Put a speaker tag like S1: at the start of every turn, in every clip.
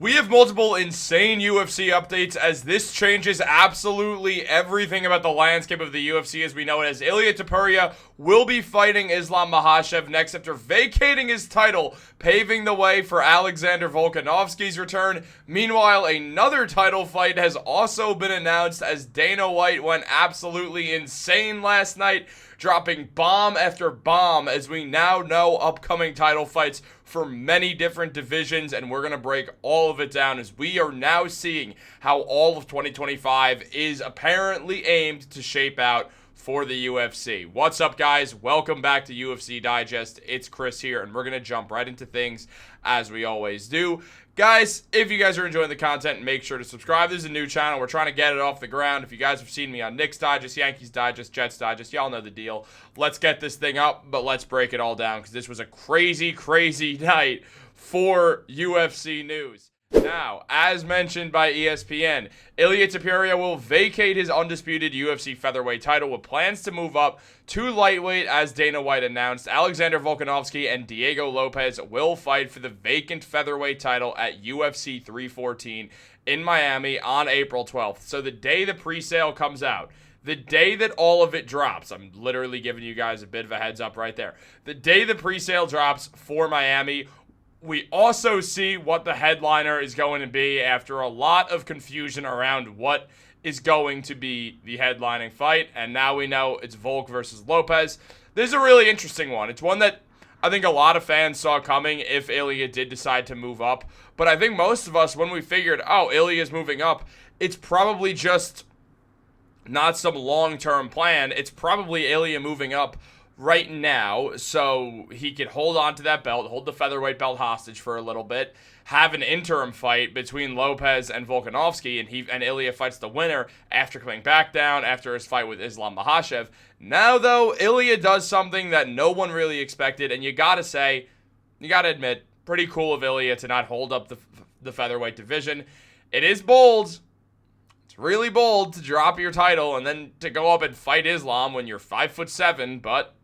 S1: We have multiple insane UFC updates as this changes absolutely everything about the landscape of the UFC as we know it, as Ilia Topuria will be fighting Islam Makhachev next after vacating his title, paving the way for Alexander Volkanovski's return. Meanwhile, another title fight has also been announced as Dana White went absolutely insane last night, dropping bomb after bomb as we now know upcoming title fights for many different divisions, and we're going to break all of it down as we are now seeing how all of 2025 is apparently aimed to shape out for the UFC. What's up, guys? Welcome back to UFC Digest. It's Chris here, and we're going to jump right into things as we always do. Guys, if you guys are enjoying the content, make sure to subscribe. This is a new channel. We're trying to get it off the ground. If you guys have seen me on Knicks Digest, Yankees Digest, Jets Digest, y'all know the deal. Let's get this thing up, but let's break it all down because this was a crazy, crazy night for UFC news. Now, as mentioned by ESPN, Ilia Topuria will vacate his undisputed UFC featherweight title with plans to move up to lightweight as Dana White announced. Alexander Volkanovski and Diego Lopez will fight for the vacant featherweight title at UFC 314 in Miami on April 12th. So the day the pre-sale comes out, the day that all of it drops, I'm literally giving you guys a bit of a heads up right there. The day the pre-sale drops for Miami, we also see what the headliner is going to be after a lot of confusion around what is going to be the headlining fight. And now we know it's Volk versus Lopez. This is a really interesting one. It's one that I think a lot of fans saw coming if Ilia did decide to move up. But I think most of us, when we figured, oh, Ilia's moving up, it's probably just not some long-term plan. It's probably Ilia moving up right now so he could hold on to that belt, hold the featherweight belt hostage for a little bit, have an interim fight between Lopez and Volkanovski, and Ilia fights the winner after coming back down after his fight with Islam Makhachev. Now, though, Ilia does something that no one really expected, and you gotta admit, pretty cool of Ilia to not hold up the featherweight division. It is bold. It's really bold to drop your title and then to go up and fight Islam when you're 5'7", but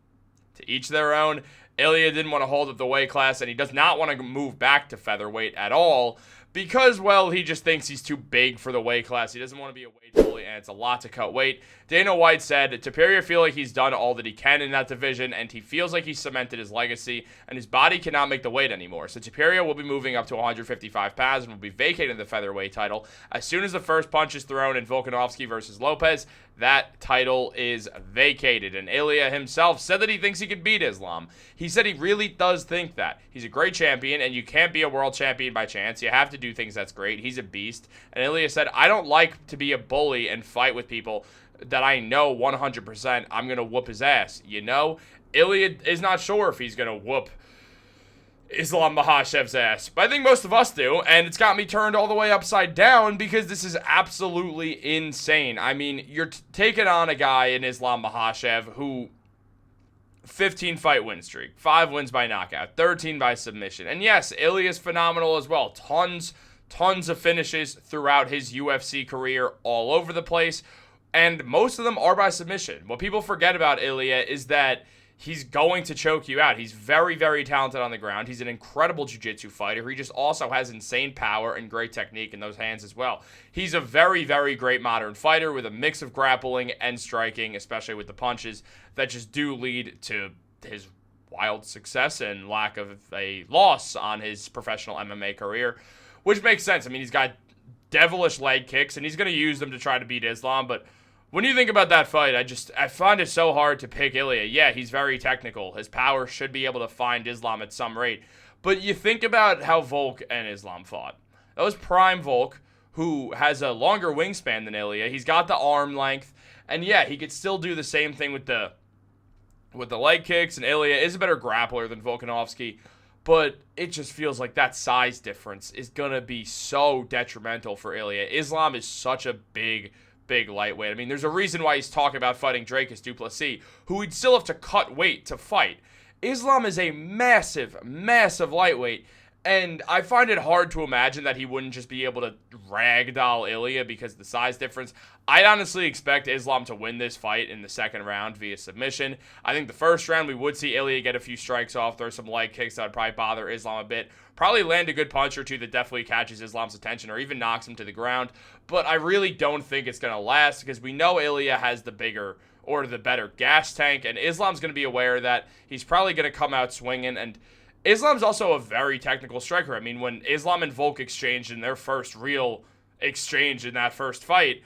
S1: to each their own. Ilia didn't want to hold up the weight class, and he does not want to move back to featherweight at all because, well, he just thinks he's too big for the weight class. He doesn't want to be a weight bully, and it's a lot to cut weight. Dana White said, Topuria feels like he's done all that he can in that division, and he feels like he's cemented his legacy, and his body cannot make the weight anymore. So Topuria will be moving up to 155 pounds and will be vacating the featherweight title. As soon as the first punch is thrown in Volkanovski versus Lopez, that title is vacated. And Ilia himself said that he thinks he could beat Islam. He said he really does think that. He's a great champion, and you can't be a world champion by chance. You have to do things that's great. He's a beast. And Ilia said, I don't like to be a bully and fight with people that I know 100% I'm going to whoop his ass. You know, Ilia is not sure if he's going to whoop Islam Makhachev's ass, but I think most of us do, and it's got me turned all the way upside down because this is absolutely insane. I mean, you're taking on a guy in Islam Makhachev who 15-fight win streak, 5 wins by knockout, 13 by submission, and yes, Ilia's phenomenal as well. Tons of finishes throughout his UFC career all over the place, and most of them are by submission. What people forget about Ilia is that he's going to choke you out. He's very, very talented on the ground. He's an incredible jiu-jitsu fighter. He just also has insane power and great technique in those hands as well. He's a very, very great modern fighter with a mix of grappling and striking, especially with the punches that just do lead to his wild success and lack of a loss on his professional MMA career, which makes sense. I mean, he's got devilish leg kicks, and he's going to use them to try to beat Islam, but when you think about that fight, I find it so hard to pick Ilia. Yeah, he's very technical. His power should be able to find Islam at some rate. But you think about how Volk and Islam fought. That was prime Volk, who has a longer wingspan than Ilia. He's got the arm length. And yeah, he could still do the same thing with the leg kicks. And Ilia is a better grappler than Volkanovski. But it just feels like that size difference is going to be so detrimental for Ilia. Islam is such a big lightweight. I mean, there's a reason why he's talking about fighting Dracus du Plessis, who he'd still have to cut weight to fight. Islam is a massive lightweight, and I find it hard to imagine that he wouldn't just be able to ragdoll Ilia because of the size difference. I'd honestly expect Islam to win this fight in the second round via submission. I think the first round we would see Ilia get a few strikes off, throw some leg kicks that would probably bother Islam a bit. Probably land a good punch or two that definitely catches Islam's attention or even knocks him to the ground. But I really don't think it's going to last because we know Ilia has the bigger or the better gas tank, and Islam's going to be aware that he's probably going to come out swinging. And Islam's also a very technical striker. I mean, when Islam and Volk exchanged in their first real exchange in that first fight,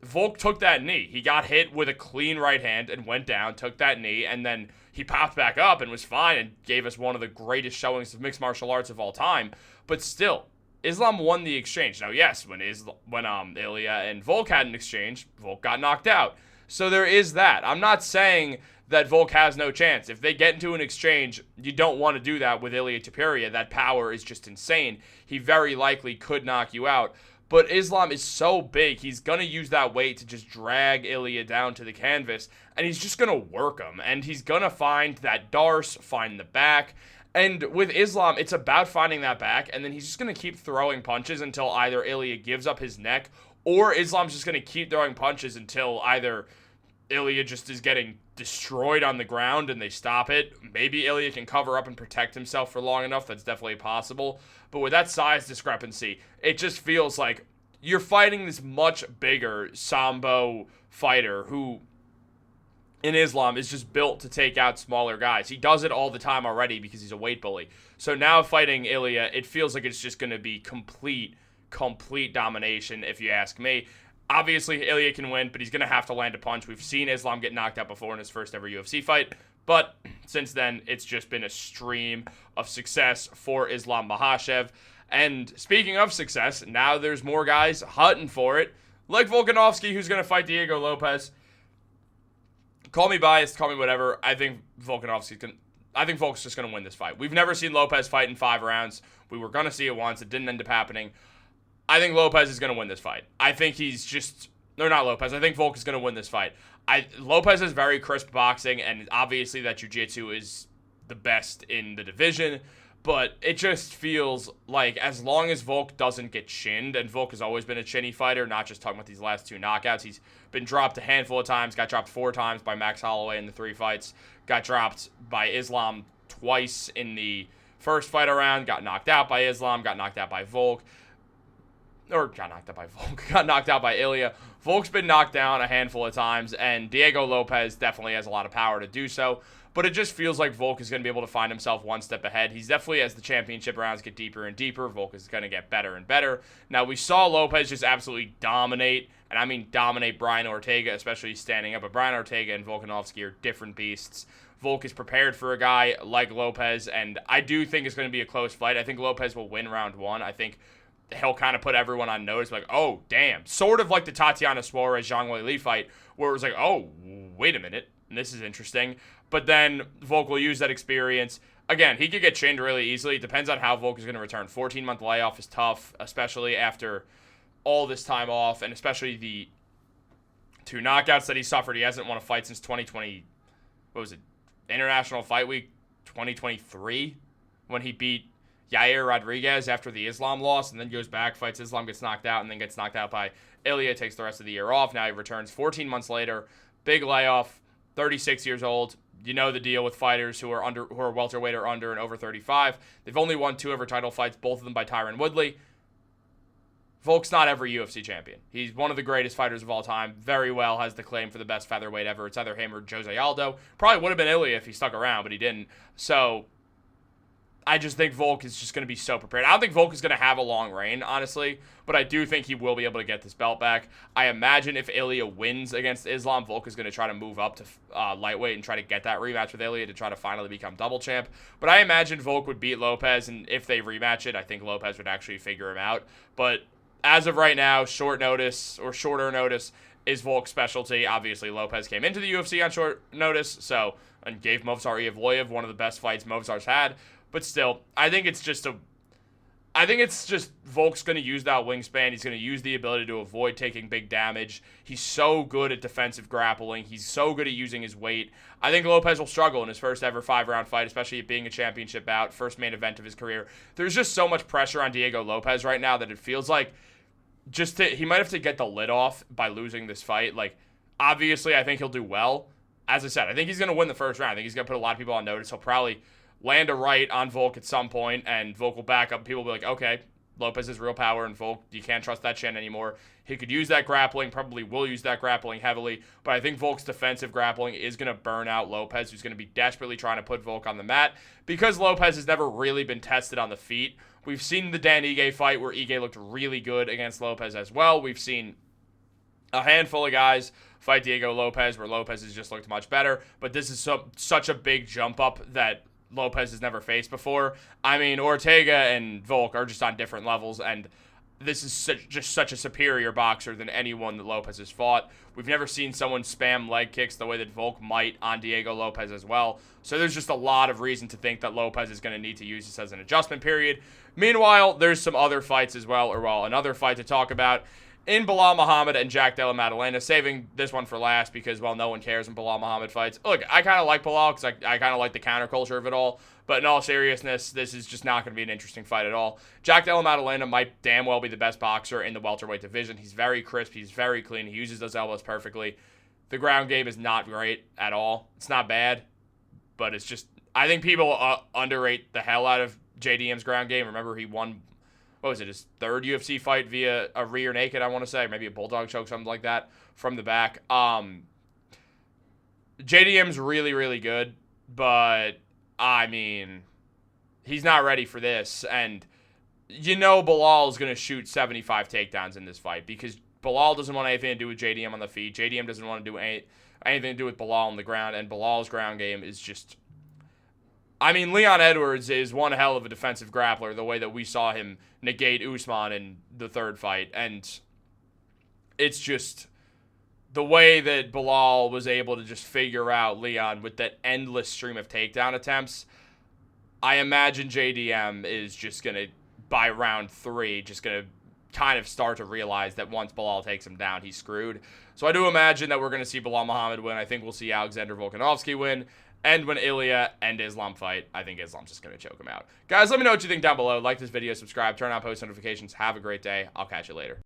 S1: Volk took that knee. He got hit with a clean right hand and went down, took that knee, and then he popped back up and was fine and gave us one of the greatest showings of mixed martial arts of all time. But still, Islam won the exchange. Now, yes, when Ilia and Volk had an exchange, Volk got knocked out. So there is that. I'm not saying that Volk has no chance. If they get into an exchange, you don't want to do that with Ilia Topuria. That power is just insane. He very likely could knock you out. But Islam is so big, he's going to use that weight to just drag Ilia down to the canvas, and he's just going to work him. And he's going to find that Darce, find the back. And with Islam, it's about finding that back, and then he's just going to keep throwing punches until either Ilia gives up his neck, or Islam's just going to keep throwing punches until either Ilia just is getting destroyed on the ground and they stop it. Maybe Ilia can cover up and protect himself for long enough. That's definitely possible. But with that size discrepancy, it just feels like you're fighting this much bigger Sambo fighter who, in Islam, is just built to take out smaller guys. He does it all the time already because he's a weight bully. So now fighting Ilia, it feels like it's just going to be complete domination, if you ask me. Obviously, Ilia can win, but he's going to have to land a punch. We've seen Islam get knocked out before in his first ever UFC fight, but since then, it's just been a stream of success for Islam Makhachev. And speaking of success, now there's more guys hunting for it, like Volkanovski, who's going to fight Diego Lopez. Call me biased, call me whatever. I think Volk's just going to win this fight. We've never seen Lopez fight in 5 rounds. We were going to see it once. It didn't end up happening. I think Lopez is going to win this fight. I think I think Volk is going to win this fight. Lopez has very crisp boxing, and obviously that jiu-jitsu is the best in the division, but it just feels like as long as Volk doesn't get chinned, and Volk has always been a chinny fighter, not just talking about these last 2 knockouts. He's been dropped a handful of times, got dropped 4 times by Max Holloway in the 3 fights, got dropped by Islam twice in the first fight around, got knocked out by Islam, got knocked out by Volk. Got knocked out by Ilia. Volk's been knocked down a handful of times, and Diego Lopez definitely has a lot of power to do so, but it just feels like Volk is going to be able to find himself one step ahead. He's definitely, as the championship rounds get deeper and deeper, Volk is going to get better and better. Now, we saw Lopez just absolutely dominate, and I mean dominate Brian Ortega, especially standing up, but Brian Ortega and Volkanovski are different beasts. Volk is prepared for a guy like Lopez, and I do think it's going to be a close fight. I think Lopez will win round 1. I think he'll kind of put everyone on notice, like, oh, damn. Sort of like the Tatiana Suarez-Zhang Weili fight, where it was like, oh, wait a minute, this is interesting. But then Volk will use that experience. Again, he could get chinned really easily. It depends on how Volk is going to return. 14-month layoff is tough, especially after all this time off, and especially the 2 knockouts that he suffered. He hasn't won a fight since 2020, International Fight Week 2023, when he beat Yair Rodriguez after the Islam loss, and then goes back, fights Islam, gets knocked out, and then gets knocked out by Ilia, takes the rest of the year off. Now he returns 14 months later, big layoff, 36 years old. You know the deal with fighters who are welterweight or under and over 35. They've only won 2 ever title fights, both of them by Tyron Woodley. Volk's not ever UFC champion. He's one of the greatest fighters of all time. Very well has the claim for the best featherweight ever. It's either him or Jose Aldo. Probably would have been Ilia if he stuck around, but he didn't. So I just think Volk is just going to be so prepared. I don't think Volk is going to have a long reign, honestly, but I do think he will be able to get this belt back. I imagine if Ilia wins against Islam, Volk is going to try to move up to lightweight and try to get that rematch with Ilia to try to finally become double champ. But I imagine Volk would beat Lopez, and if they rematch it, I think Lopez would actually figure him out. But as of right now, shorter notice is Volk's specialty. Obviously, Lopez came into the UFC on short notice, and gave Movsar Evloev one of the best fights Movsar's had. But still, I think it's just Volk's going to use that wingspan. He's going to use the ability to avoid taking big damage. He's so good at defensive grappling. He's so good at using his weight. I think Lopez will struggle in his first ever 5-round fight, especially it being a championship bout, first main event of his career. There's just so much pressure on Diego Lopez right now that it feels like he might have to get the lid off by losing this fight. Like, obviously, I think he'll do well. As I said, I think he's going to win the first round. I think he's going to put a lot of people on notice. He'll probably land a right on Volk at some point, and Volk will back up. People will be like, okay, Lopez has real power, and Volk, you can't trust that chin anymore. He could use that grappling, probably will use that grappling heavily, but I think Volk's defensive grappling is going to burn out Lopez, who's going to be desperately trying to put Volk on the mat. Because Lopez has never really been tested on the feet, we've seen the Dan Ige fight where Ige looked really good against Lopez as well. We've seen a handful of guys fight Diego Lopez where Lopez has just looked much better, but this is such a big jump up that Lopez has never faced before. I mean, Ortega and Volk are just on different levels, and this is just such a superior boxer than anyone that Lopez has fought. We've never seen someone spam leg kicks the way that Volk might on Diego Lopez as well. So there's just a lot of reason to think that Lopez is going to need to use this as an adjustment period. Meanwhile, there's some other fights as well, another fight to talk about in Belal Muhammad and Jack Della Maddalena, saving this one for last because, well, no one cares when Belal Muhammad fights. Look, I kind of like Belal because I kind of like the counterculture of it all, but in all seriousness, this is just not going to be an interesting fight at all. Jack Della Maddalena might damn well be the best boxer in the welterweight division. He's very crisp. He's very clean. He uses those elbows perfectly. The ground game is not great at all. It's not bad, but it's just, I think people underrate the hell out of JDM's ground game. Remember, he won, what was it, his third UFC fight via a rear naked, I want to say, maybe a bulldog choke, something like that, from the back. JDM's really, really good, but, I mean, he's not ready for this, and you know Belal is going to shoot 75 takedowns in this fight, because Belal doesn't want anything to do with JDM on the feet, JDM doesn't want to do anything to do with Belal on the ground, and Belal's ground game is just, I mean, Leon Edwards is one hell of a defensive grappler, the way that we saw him negate Usman in the third fight. And it's just the way that Belal was able to just figure out Leon with that endless stream of takedown attempts. I imagine JDM is just going to, by round 3, just going to kind of start to realize that once Belal takes him down, he's screwed. So I do imagine that we're going to see Belal Muhammad win. I think we'll see Alexander Volkanovski win. And when Ilia and Islam fight, I think Islam's just going to choke him out. Guys, let me know what you think down below. Like this video, subscribe, turn on post notifications. Have a great day. I'll catch you later.